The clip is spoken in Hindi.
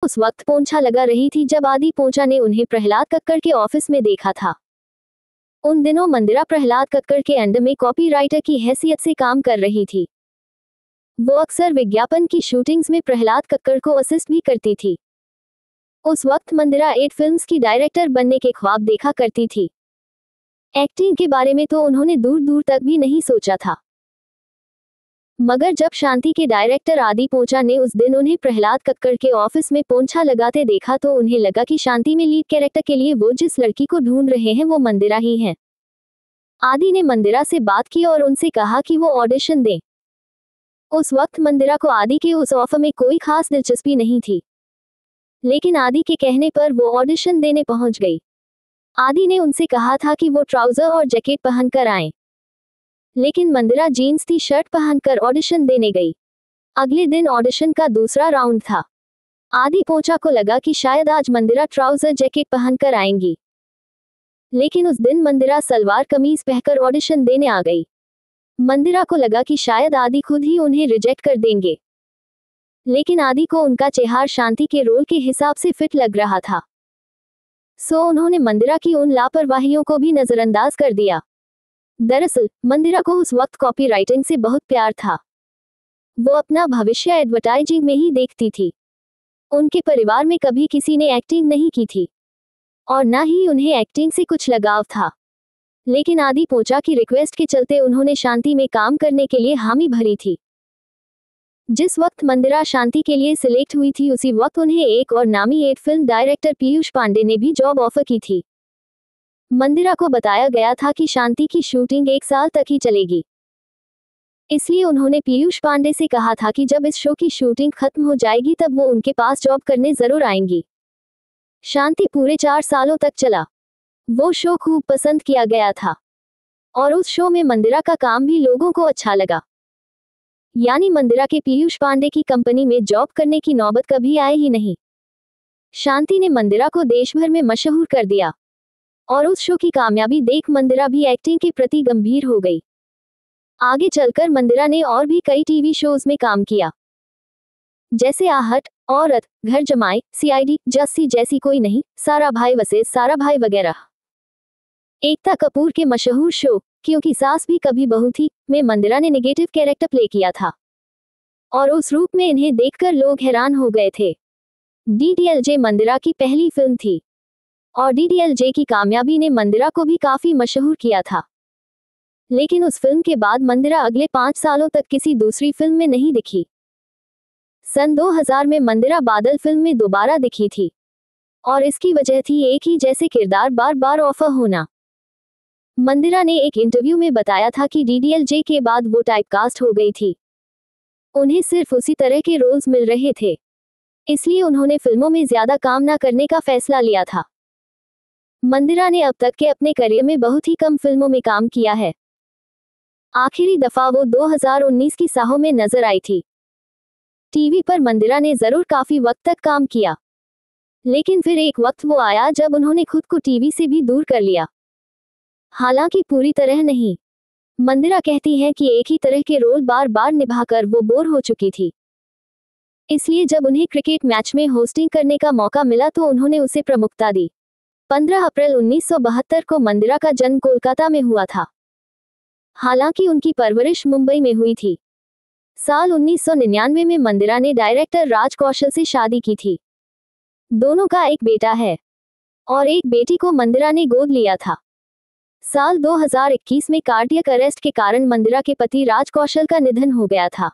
उस वक्त पोंछा लगा रही थी जब आदि पोंछा ने उन्हें प्रहलाद कक्कड़ के ऑफिस में देखा था। उन दिनों मंदिरा प्रहलाद कक्कड़ के अंडर में कॉपीराइटर की हैसियत से काम कर रही थी। वो अक्सर विज्ञापन की शूटिंग्स में प्रहलाद कक्कड़ को असिस्ट भी करती थी। उस वक्त मंदिरा 8 फिल्म्स की डायरेक्टर बनने के ख्वाब देखा करती थी। एक्टिंग के बारे में तो उन्होंने दूर दूर तक भी नहीं सोचा था। मगर जब शांति के डायरेक्टर आदि पोंछा ने उस दिन उन्हें प्रहलाद कक्कड़ के ऑफिस में पोंछा लगाते देखा तो उन्हें लगा कि शांति में लीड कैरेक्टर के लिए वो जिस लड़की को ढूंढ रहे हैं वो मंदिरा ही है। आदि ने मंदिरा से बात की और उनसे कहा कि वो ऑडिशन दें। उस वक्त मंदिरा को आदि के उस ऑफर में कोई खास दिलचस्पी नहीं थी, लेकिन आदि के कहने पर वो ऑडिशन देने पहुंच गई। आदि ने उनसे कहा था कि वो ट्राउजर और जैकेट पहनकर आएं, लेकिन मंदिरा जीन्स टी शर्ट पहनकर ऑडिशन देने गई। अगले दिन ऑडिशन का दूसरा राउंड था। आदि पोंछा को लगा कि शायद आज मंदिरा ट्राउजर जैकेट पहनकर आएंगी, लेकिन उस दिन मंदिरा सलवार कमीज पहनकर ऑडिशन देने आ गई। मंदिरा को लगा कि शायद आदि खुद ही उन्हें रिजेक्ट कर देंगे, लेकिन आदि को उनका चेहरा शांति के रोल के हिसाब से फिट लग रहा था, सो उन्होंने मंदिरा की उन लापरवाहियों को भी नजरअंदाज कर दिया। दरअसल मंदिरा को उस वक्त कॉपीराइटिंग से बहुत प्यार था। वो अपना भविष्य एडवर्टाइजिंग में ही देखती थी। उनके परिवार में कभी किसी ने एक्टिंग नहीं की थी और ना ही उन्हें एक्टिंग से कुछ लगाव था, लेकिन आदि पोंछा की रिक्वेस्ट के चलते उन्होंने शांति में काम करने के लिए हामी भरी थी। जिस वक्त मंदिरा शांति के लिए सिलेक्ट हुई थी उसी वक्त उन्हें एक और नामी 8 फिल्म डायरेक्टर पीयूष पांडे ने भी जॉब ऑफर की थी। मंदिरा को बताया गया था कि शांति की शूटिंग 1 साल तक ही चलेगी, इसलिए उन्होंने पीयूष पांडे से कहा था कि जब इस शो की शूटिंग खत्म हो जाएगी तब वो उनके पास जॉब करने जरूर आएंगी। शांति पूरे 4 सालों तक चला। वो शो खूब पसंद किया गया था और उस शो में मंदिरा का काम भी लोगों को अच्छा लगा। यानी मंदिरा के पीयूष पांडे की कंपनी में जॉब करने की नौबत कभी आई ही नहीं। शांति ने मंदिरा को देश भर में मशहूर कर दिया और उस शो की कामयाबी देख मंदिरा भी एक्टिंग के प्रति गंभीर हो गई। आगे चलकर मंदिरा ने और भी कई टीवी शोज में काम किया, जैसे आहट, औरत, घर जमाई, सीआईडी, जस्सी जैसी कोई नहीं, सारा भाई वसे सारा भाई वगैरह। एकता कपूर के मशहूर शो क्योंकि सास भी कभी बहू थी में मंदिरा ने नेगेटिव कैरेक्टर प्ले किया था और उस रूप में इन्हें देखकर लोग हैरान हो गए थे। डीडीएलजे मंदिरा की पहली फिल्म थी और डीडीएलजे की कामयाबी ने मंदिरा को भी काफी मशहूर किया था, लेकिन उस फिल्म के बाद मंदिरा अगले 5 सालों तक किसी दूसरी फिल्म में नहीं दिखी। सन 2000 में मंदिरा बादल फिल्म में दोबारा दिखी थी और इसकी वजह थी एक ही जैसे किरदार बार बार ऑफर होना। मंदिरा ने एक इंटरव्यू में बताया था कि डीडीएलजे के बाद वो टाइपकास्ट हो गई थी। उन्हें सिर्फ उसी तरह के रोल्स मिल रहे थे, इसलिए उन्होंने फिल्मों में ज्यादा काम ना करने का फैसला लिया था। मंदिरा ने अब तक के अपने करियर में बहुत ही कम फिल्मों में काम किया है। आखिरी दफा वो 2019 की साहो में नजर आई थी। टीवी पर मंदिरा ने जरूर काफी वक्त तक काम किया, लेकिन फिर एक वक्त वो आया जब उन्होंने खुद को टीवी से भी दूर कर लिया। हालांकि पूरी तरह नहीं। मंदिरा कहती हैं कि एक ही तरह के रोल बार बार निभाकर वो बोर हो चुकी थी, इसलिए जब उन्हें क्रिकेट मैच में होस्टिंग करने का मौका मिला तो उन्होंने उसे प्रमुखता दी। 15 अप्रैल 1972 को मंदिरा का जन्म कोलकाता में हुआ था, हालांकि उनकी परवरिश मुंबई में हुई थी। साल 1999 में मंदिरा ने डायरेक्टर राज कौशल से शादी की थी। दोनों का एक बेटा है और एक बेटी को मंदिरा ने गोद लिया था। साल 2021 में कार्डियक अरेस्ट के कारण मंदिरा के पति राज कौशल का निधन हो गया था।